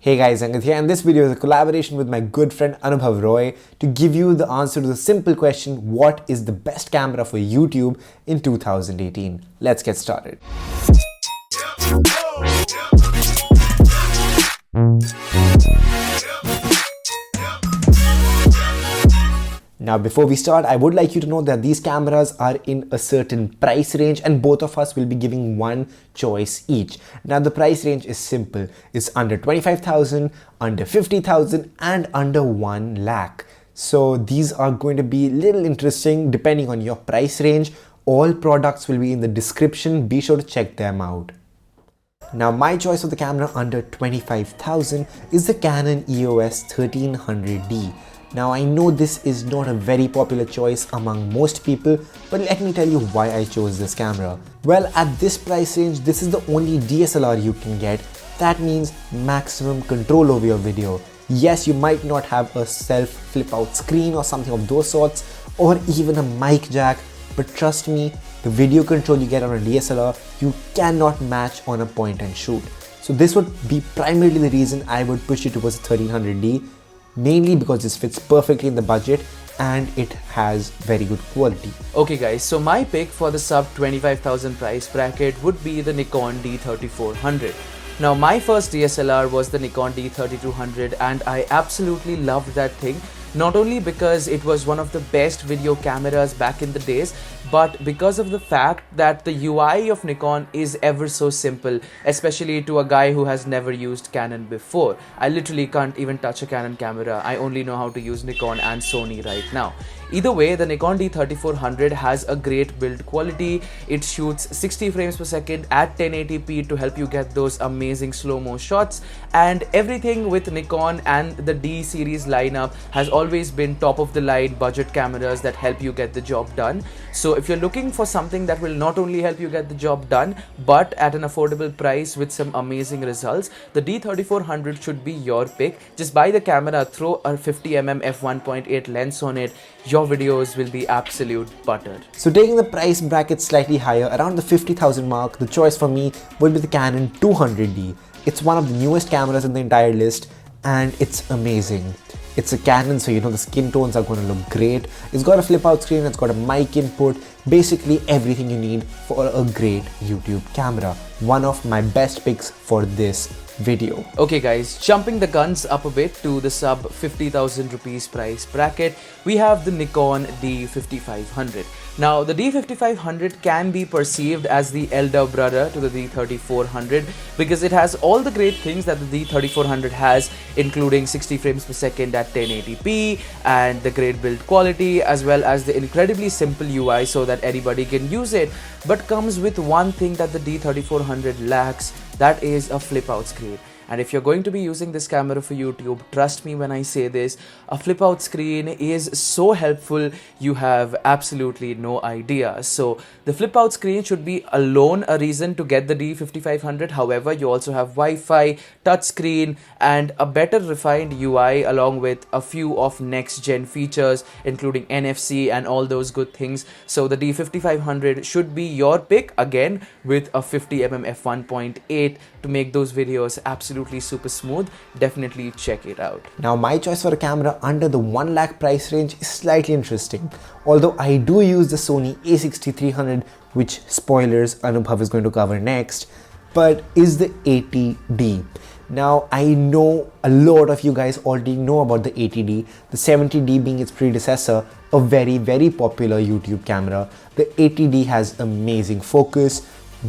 Hey guys, Angad here, and this video is a collaboration with my good friend Anubhav Roy to give you the answer to the simple question, what is the best camera for YouTube in 2018? Let's get started. Now before we start, I would like you to know that these cameras are in a certain price range and both of us will be giving one choice each. Now the price range is simple. It's under 25,000, under 50,000 and under 1 lakh. So these are going to be a little interesting depending on your price range. All products will be in the description. Be sure to check them out. Now my choice of the camera under 25,000 is the Canon EOS 1300D. Now I know this is not a very popular choice among most people, but let me tell you why I chose this camera. Well, at this price range, this is the only DSLR you can get. That means maximum control over your video. Yes, you might not have a self flip out screen or something of those sorts, or even a mic jack, but trust me, the video control you get on a DSLR, you cannot match on a point and shoot. So this would be primarily the reason I would push you towards the 1300D. Mainly because this fits perfectly in the budget and it has very good quality. Okay guys, so my pick for the sub 25,000 price bracket would be the Nikon D3400. Now my first DSLR was the Nikon D3200 and I absolutely loved that thing. Not only because it was one of the best video cameras back in the days, but because of the fact that the UI of Nikon is ever so simple, especially to a guy who has never used Canon before. I literally can't even touch a Canon camera. I only know how to use Nikon and Sony right now. Either way, the Nikon D3400 has a great build quality. It shoots 60 frames per second at 1080p to help you get those amazing slow-mo shots, and everything with Nikon and the D series lineup has always been top of the line budget cameras that help you get the job done. So if you're looking for something that will not only help you get the job done but at an affordable price with some amazing results, the D3400 should be your pick. Just buy the camera, throw a 50mm f1.8 lens on it, your videos will be absolute butter. So taking the price bracket slightly higher, around the 50,000 mark, the choice for me would be the Canon 200D. It's one of the newest cameras in the entire list and it's amazing. It's a Canon, so you know the skin tones are going to look great. It's got a flip out screen, it's got a mic input, basically everything you need for a great YouTube camera. One of my best picks for this video. Okay guys, jumping the guns up a bit to the sub 50,000 rupees price bracket, we have the Nikon D5500. Now the D5500 can be perceived as the elder brother to the D3400 because it has all the great things that the D3400 has, including 60 frames per second at 1080p and the great build quality as well as the incredibly simple UI so that anybody can use it, but comes with one thing that the D3400 lacks, that is a flip out screen. And if you're going to be using this camera for YouTube, trust me when I say this, a flip out screen is so helpful, you have absolutely no idea. So the flip out screen should be alone a reason to get the D5500. However, you also have Wi-Fi, touchscreen and a better refined UI along with a few of next gen features including NFC and all those good things. So the D5500 should be your pick, again with a 50mm f1.8 to make those videos absolutely super smooth. Definitely check it out. Now my choice for a camera under the 1 lakh price range is slightly interesting. Although I do use the Sony A6300, which spoilers Anubhav is going to cover next, but is the 80D. Now I know a lot of you guys already know about the 80D, the 70D being its predecessor, a very popular YouTube camera. The 80D has amazing focus,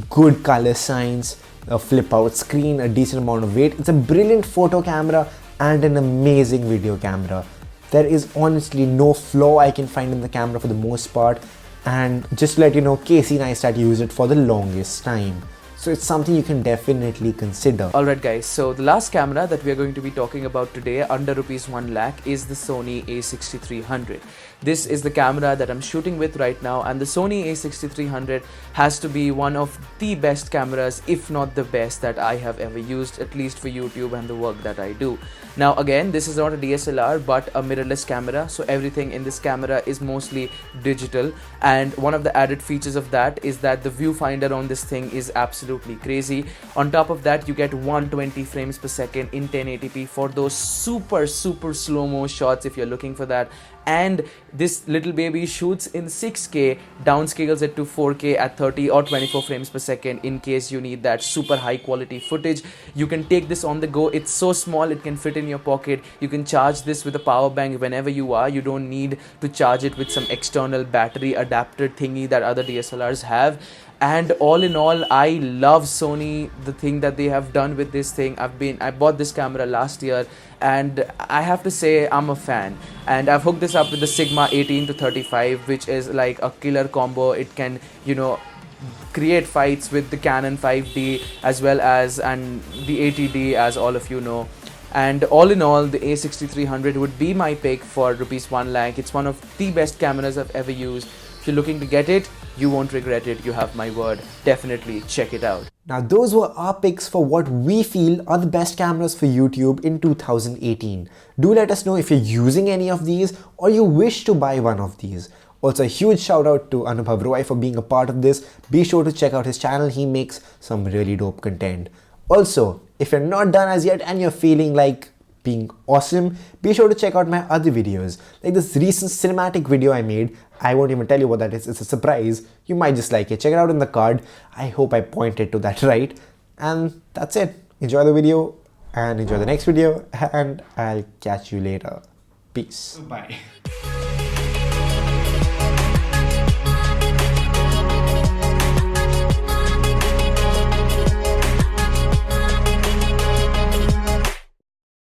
good color science, a flip out screen, a decent amount of weight. It's a brilliant photo camera and an amazing video camera. There is honestly no flaw I can find in the camera for the most part, and just to let you know, Casey Neistat used it for the longest time. So it's something you can definitely consider. Alright guys, so the last camera that we are going to be talking about today under rupees 1 lakh is the Sony A6300. This is the camera that I'm shooting with right now, and the Sony A6300 has to be one of the best cameras, if not the best, that I have ever used, at least for YouTube and the work that I do. Now again, this is not a DSLR but a mirrorless camera, so everything in this camera is mostly digital, and one of the added features of that is that the viewfinder on this thing is absolutely absolutely crazy. On top of that, you get 120 frames per second in 1080p for those super slow-mo shots if you're looking for that. And this little baby shoots in 6K, downscales it to 4K at 30 or 24 frames per second in case you need that super high quality footage. You can take this on the go. It's so small it can fit in your pocket. You can charge this with a power bank whenever you are. You don't need to charge it with some external battery adapter thingy that other DSLRs have. And all in all, I love Sony, the thing that they have done with this thing. I bought this camera last year and I have to say I'm a fan. And I've hooked this up with the Sigma 18 to 35, which is like a killer combo. It can, you know, create fights with the Canon 5D as well as and the 80D, as all of you know. And all in all, the A6300 would be my pick for rupees 1 lakh. It's one of the best cameras I've ever used. If you're looking to get it, you won't regret it. You have my word. Definitely check it out. Now those were our picks for what we feel are the best cameras for YouTube in 2018. Do let us know if you're using any of these or you wish to buy one of these. Also, a huge shout out to Anubhav Roy for being a part of this. Be sure to check out his channel. He makes some really dope content. Also, if you're not done as yet and you're feeling like being awesome, be sure to check out my other videos. Like this recent cinematic video I made. I won't even tell you what that is. It's a surprise. You might just like it. Check it out in the card. I hope I pointed to that right. And that's it. Enjoy the video and enjoy the next video. And I'll catch you later. Peace. Bye.